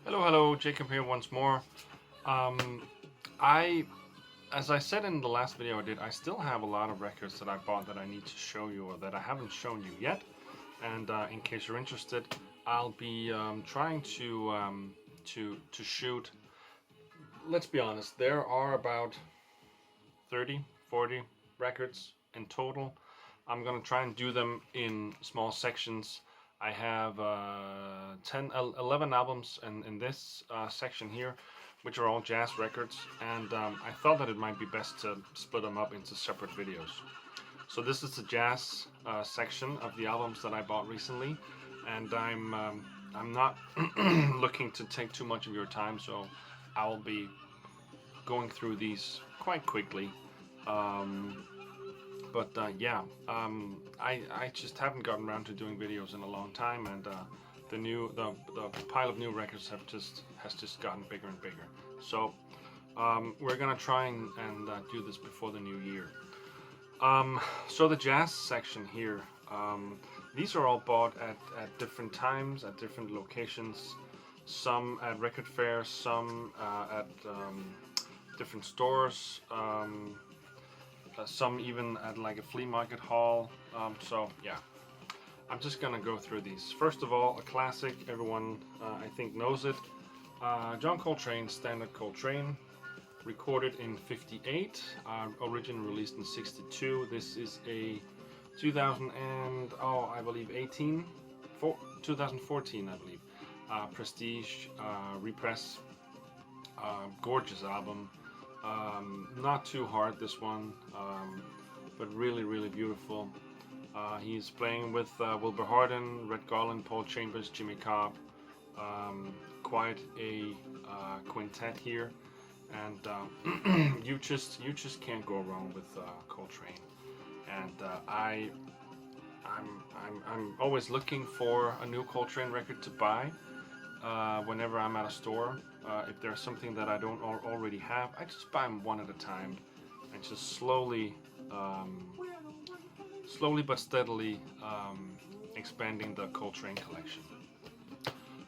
Hello, Jacob here once more. Um, I, as I said in the last video I did, I still have a lot of records that I bought that I need to show you or that I haven't shown you yet. And in case you're interested, I'll be trying to shoot. Let's be honest, there are about 30, 40 records in total. I'm gonna try and do them in small sections. I have 11 albums in this section here, which are all jazz records, and I thought that it might be best to split them up into separate videos. So this is the jazz section of the albums that I bought recently, and I'm not looking to take too much of your time, so I'll be going through these quite quickly. Um, I just haven't gotten around to doing videos in a long time, and the pile of new records has just gotten bigger and bigger. So we're gonna try and do this before the new year. So the jazz section here, these are all bought at different times, at different locations. Some at record fairs, some at different stores. Some even at like a flea market hall. So yeah, I'm just gonna go through these. First of all, a classic, everyone I think knows it. John Coltrane, Standard Coltrane, recorded in '58, originally released in '62. This is a 2000 and I believe 2014 I believe. Prestige repress, gorgeous album. Not too hard, this one, but really, really beautiful. He's playing with Wilbur Hardin, Red Garland, Paul Chambers, Jimmy Cobb. Quite a quintet here, and you just can't go wrong with Coltrane. And I'm always looking for a new Coltrane record to buy. Whenever I'm at a store, if there's something that I don't already have, I just buy them one at a time and just slowly but steadily expanding the Coltrane collection.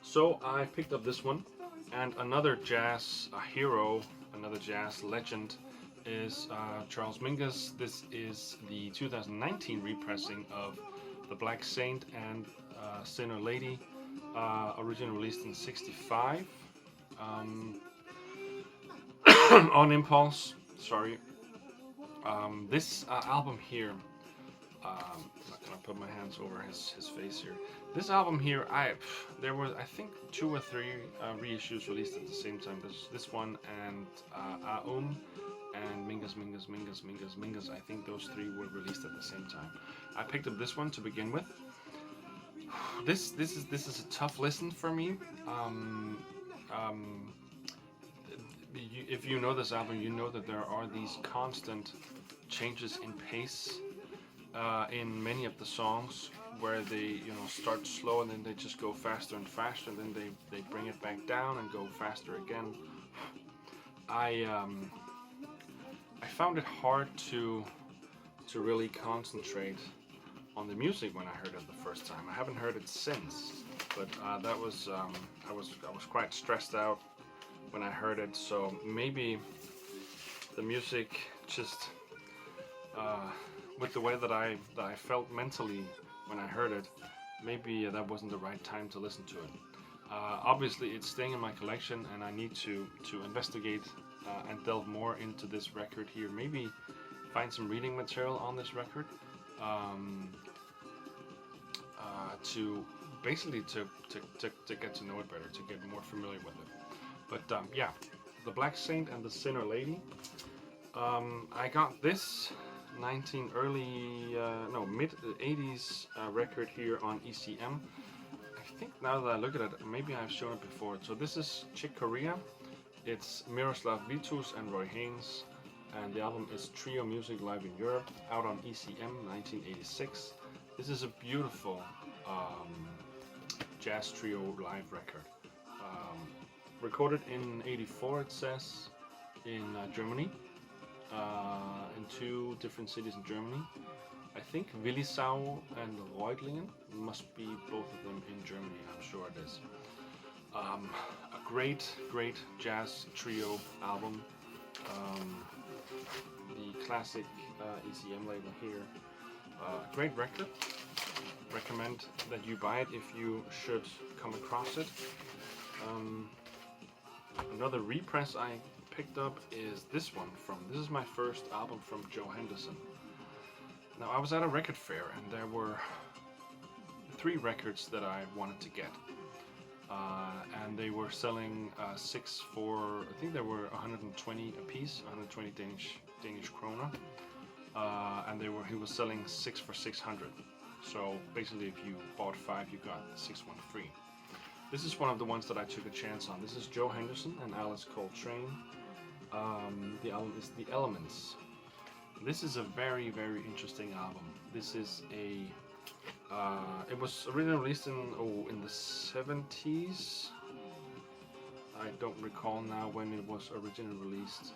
So I picked up this one, and another jazz hero, another jazz legend is Charles Mingus. This is the 2019 repressing of The Black Saint and Sinner Lady, originally released in '65 on Impulse. Sorry. This album here, I'm not gonna put my hands over his face here. This album here, there was I think 2 or 3 reissues released at the same time. This one and and Mingus. I think those 3 were released at the same time. I picked up this one to begin with. This is a tough listen for me. If you know this album, you know that there are these constant changes in pace in many of the songs, where they start slow and then they just go faster and faster, and then they bring it back down and go faster again. I found it hard to really concentrate on the music when I heard it the first time. I haven't heard it since, but that was I was quite stressed out when I heard it. So maybe the music just with the way that I felt mentally when I heard it, maybe that wasn't the right time to listen to it. Obviously, it's staying in my collection, and I need to investigate and delve more into this record here. Maybe find some reading material on this record. To basically to get to know it better, to get more familiar with it. But yeah, The Black Saint and the Sinner Lady. I got this mid '80s record here on ECM. I think now that I look at it, maybe I've shown it before. So this is Chick Corea. It's Miroslav Vitus and Roy Haynes, and the album is Trio Music Live in Europe, out on ECM 1986. This is a beautiful jazz trio live record. Recorded in '84, it says, in Germany, in 2 different cities in Germany. I think Willisau and Reutlingen must be both of them in Germany. I'm sure it is. A great jazz trio album. The classic ECM label here. Great record. Recommend that you buy it if you should come across it. Another repress I picked up is this one this is my first album from Joe Henderson. Now I was at a record fair and there were 3 records that I wanted to get. And they were selling 6 for, I think they were 120 a piece, 120 Danish kroner. And he was selling 6 for 600. So basically if you bought 5 you got the 6th one free. This is one of the ones that I took a chance on. This is Joe Henderson and Alice Coltrane. The album is The Elements. This is a very interesting album. This is a it was originally released in the 70s. I don't recall now when it was originally released.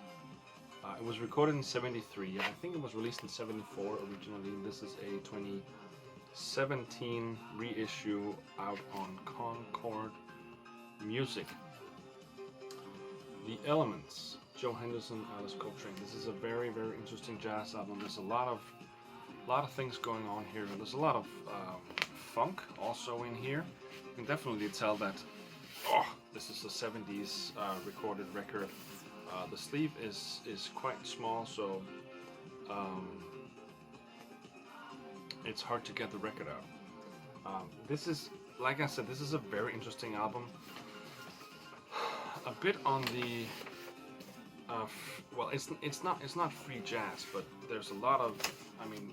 It was recorded in 73. I think it was released in 74 originally. This is a 2017 reissue out on Concord Music. The Elements, Joe Henderson, Alice Coltrane. This is a very interesting jazz album. There's a lot of things going on here. There's a lot of funk also in here. You can definitely tell that this is a 70s recorded record. The sleeve is quite small, so it's hard to get the record out. This is, like I said, this is a very interesting album. A bit on the well, it's not free jazz, but there's a lot of, I mean,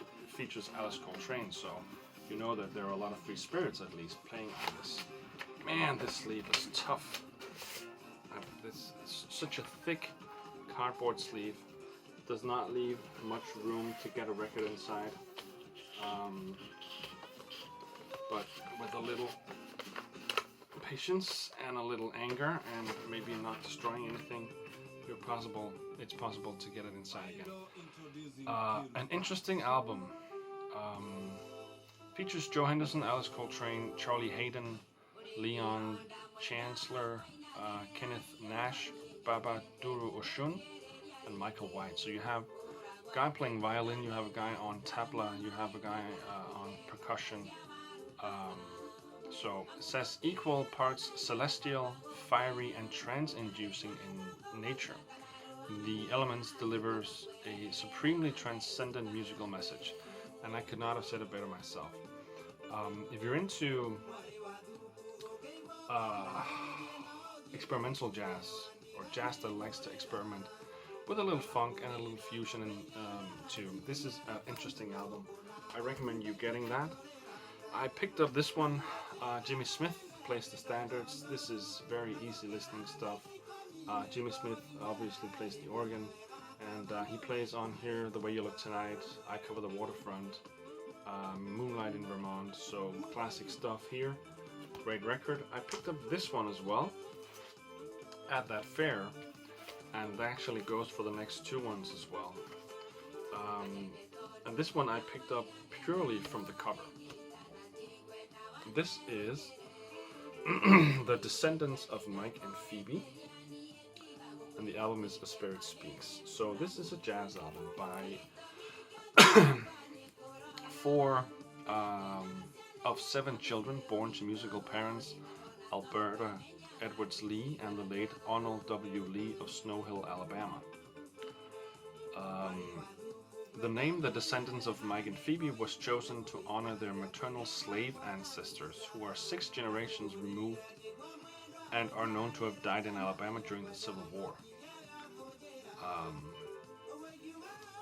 it features Alice Coltrane, so you know that there are a lot of free spirits at least playing on this. Man, this sleeve is tough. It's such a thick cardboard sleeve. Does not leave much room to get a record inside. But with a little patience and a little anger, and maybe not destroying anything, it's possible to get it inside again. An interesting album. Features Joe Henderson, Alice Coltrane, Charlie Haydn, Leon Chancellor, Kenneth Nash, Baba Duru Oshun, and Michael White. So you have a guy playing violin, you have a guy on tabla, you have a guy on percussion. So it says equal parts celestial, fiery, and trance-inducing in nature. The Elements delivers a supremely transcendent musical message, and I could not have said it better myself. If you're into experimental jazz, or jazz that likes to experiment with a little funk and a little fusion too, this is an interesting album. I recommend you getting that. I picked up this one. Jimmy Smith plays the standards. This is very easy listening stuff. Jimmy Smith obviously plays the organ, and he plays on here The Way You Look Tonight, I Cover the Waterfront, Moonlight in Vermont, so classic stuff here. Great record. I picked up this one as well at that fair, and that actually goes for the next 2 ones as well. And this one I picked up purely from the cover. This is The Descendants of Mike and Phoebe, and the album is A Spirit Speaks. So this is a jazz album by 4 of 7 children born to musical parents, Alberta Edwards Lee and the late Arnold W. Lee of Snow Hill, Alabama. The name The Descendants of Mike and Phoebe was chosen to honor their maternal slave ancestors, who are 6 generations removed and are known to have died in Alabama during the Civil War.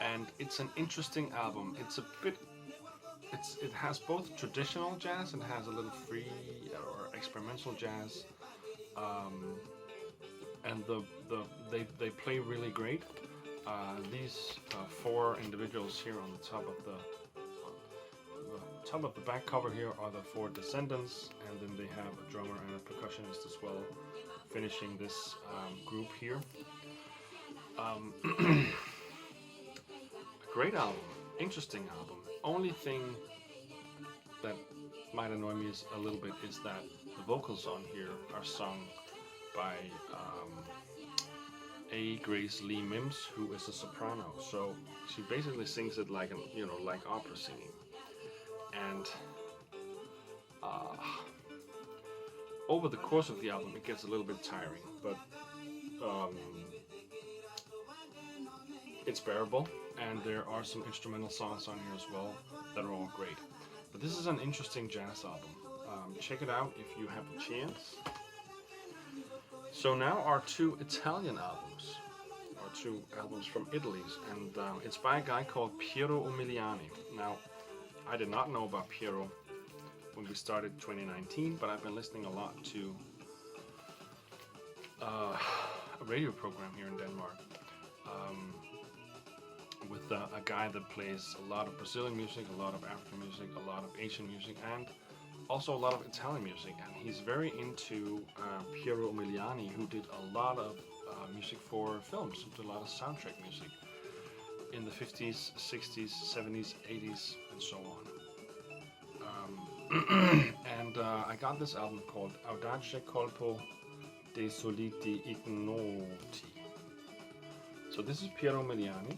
And it's an interesting album. It has both traditional jazz and has a little free or experimental jazz, and they play really great. These 4 individuals here on the top of the back cover here are the 4 descendants, and then they have a drummer and a percussionist as well, finishing this group here. A great album, interesting album. Only thing that might annoy me a little bit is that the vocals on here are sung by A. Grace Lee Mims, who is a soprano. So she basically sings it like like opera singing. And uh, over the course of the album, it gets a little bit tiring, but um, it's bearable. And there are some instrumental songs on here as well that are all great. But this is an interesting jazz album. Check it out if you have a chance. So now our two Italian albums, or two albums from Italy, and it's by a guy called Piero Umiliani. Now, I did not know about Piero when we started 2019, but I've been listening a lot to a radio program here in Denmark with a guy that plays a lot of Brazilian music, a lot of African music, a lot of Asian music, and also a lot of Italian music. And he's very into Piero Umiliani, who did a lot of music for films, did a lot of soundtrack music in the 50s, 60s, 70s, 80s, and so on. And I got this album called Audace Colpo dei Soliti Ignoti. So this is Piero Umiliani,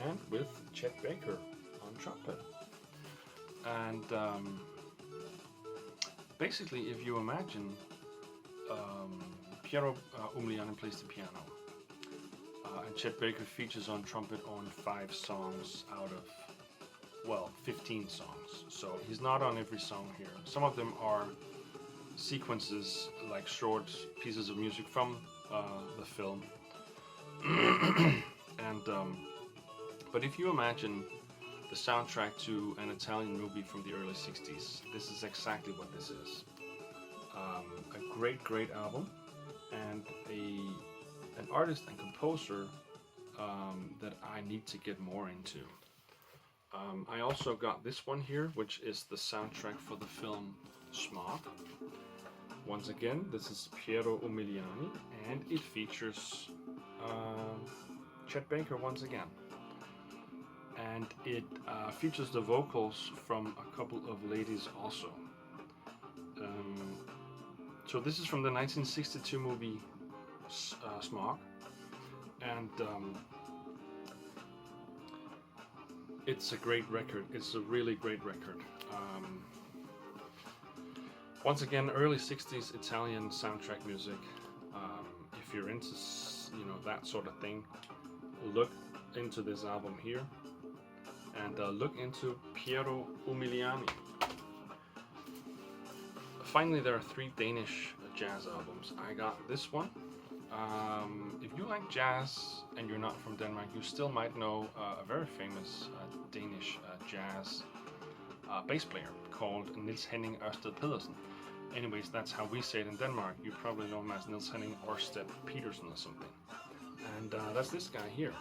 and with Chet Baker on trumpet. And basically, if you imagine, Piero Umiliani plays the piano, and Chet Baker features on trumpet on 5 songs out of, well, 15 songs. So he's not on every song here. Some of them are sequences, like short pieces of music from the film. And but if you imagine the soundtrack to an Italian movie from the early 60s, this is exactly what this is. A great album, and an artist and composer that I need to get more into. I also got this one here, which is the soundtrack for the film Smog. Once again, this is Piero Umiliani, and it features Chet Baker once again. And it features the vocals from a couple of ladies also. So this is from the 1962 movie Smog, and it's a great record. It's a really great record. Once again, early 60s Italian soundtrack music. If you're into that sort of thing, look into this album here, and look into Piero Umiliani. Finally, there are 3 Danish jazz albums. I got this one. If you like jazz and you're not from Denmark, you still might know a very famous Danish jazz bass player called Niels Henning Ørsted Pedersen. Anyways, that's how we say it in Denmark. You probably know him as Niels Henning Ørsted Petersen or something. And that's this guy here.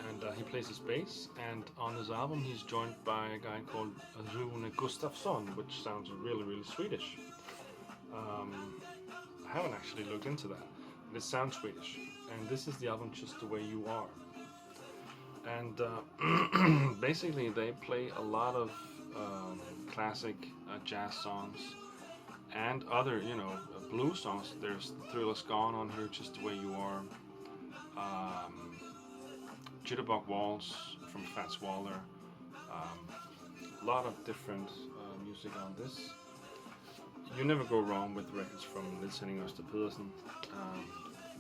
And he plays his bass, and on his album he's joined by a guy called Rune Gustafsson, which sounds really Swedish. I haven't actually looked into that. It sounds Swedish, and this is the album Just the Way You Are. And basically they play a lot of classic jazz songs and other, blues songs. There's Thriller's Gone on here, Just the Way You Are. Jitterbug Waltz from Fats Waller. A lot of different music on this. You never go wrong with records from Niels Henning Ørsted Pedersen.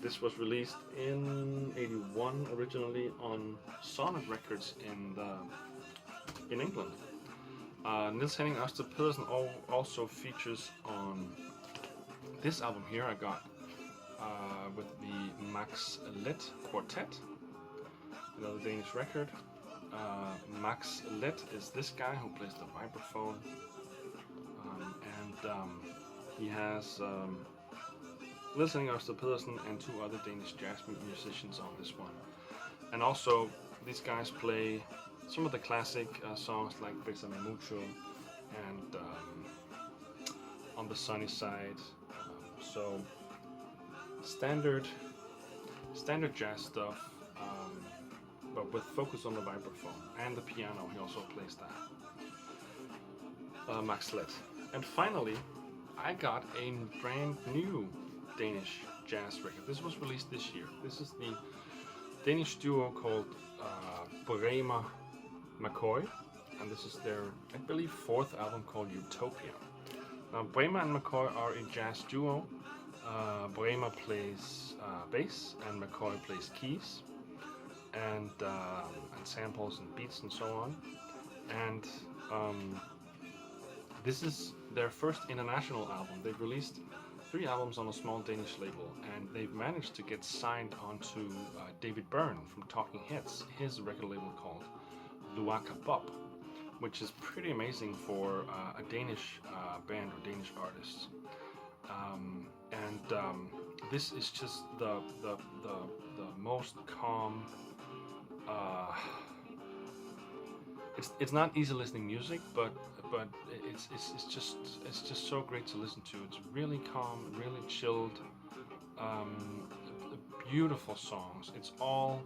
This was released in '81 originally on Sonic Records in England. Niels Henning Ørsted Pedersen also features on this album here I got with the Max Let Quartet, another Danish record. Max Let is this guy who plays the vibraphone, and he has Niels Henning Ørsted Pedersen and 2 other Danish jazz musicians on this one. And also these guys play some of the classic songs like Besame Mucho and On the Sunny Side. So standard jazz stuff, but with focus on the vibraphone and the piano. He also plays that. Max Let. And finally, I got a brand new Danish jazz record. This was released this year. This is the Danish duo called Bremer McCoy, and this is their, I believe, 4th album called Utopia. Now, Bremer and McCoy are a jazz duo. Bremer plays bass and McCoy plays keys and samples and beats and so on. And this is their first international album. They've released 3 albums on a small Danish label, and they've managed to get signed onto David Byrne from Talking Heads, his record label called Luaka Bob, which is pretty amazing for a Danish band or Danish artist. This is just the most calm. It's not easy listening music, but it's just so great to listen to. It's really calm, really chilled, beautiful songs. It's all,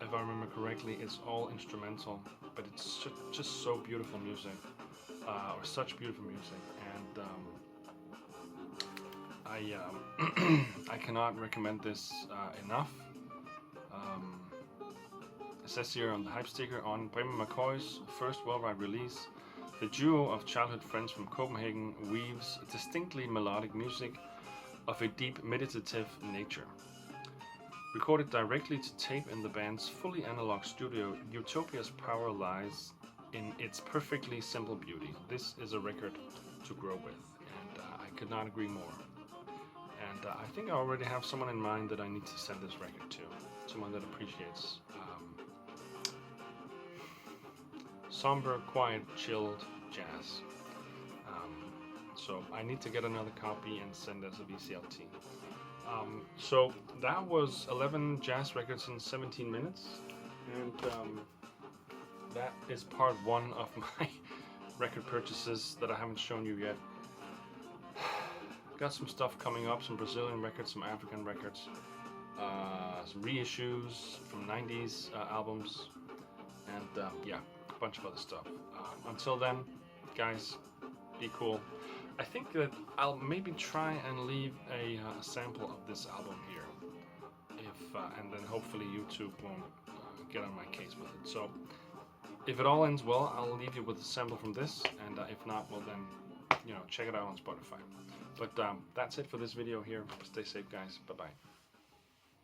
if I remember correctly, it's all instrumental, but it's just so beautiful music, or such beautiful music, and I cannot recommend this enough. It says here on the hype sticker, on Bremer McCoy's first worldwide release, the duo of childhood friends from Copenhagen weaves distinctly melodic music of a deep meditative nature. Recorded directly to tape in the band's fully analog studio, Utopia's power lies in its perfectly simple beauty. This is a record to grow with, and I could not agree more. And I think I already have someone in mind that I need to send this record to. Someone that appreciates somber, quiet, chilled jazz. So I need to get another copy and send as a VCLT. So that was 11 jazz records in 17 minutes, and that is part 1 of my record purchases that I haven't shown you yet. Got some stuff coming up, some Brazilian records, some African records, some reissues from 90s albums, and yeah, a bunch of other stuff. Until then, guys, be cool. I think that I'll maybe try and leave a sample of this album here, and then hopefully YouTube won't get on my case with it. So if it all ends well, I'll leave you with a sample from this, and if not, well then, check it out on Spotify. But that's it for this video here. Stay safe, guys. Bye-bye.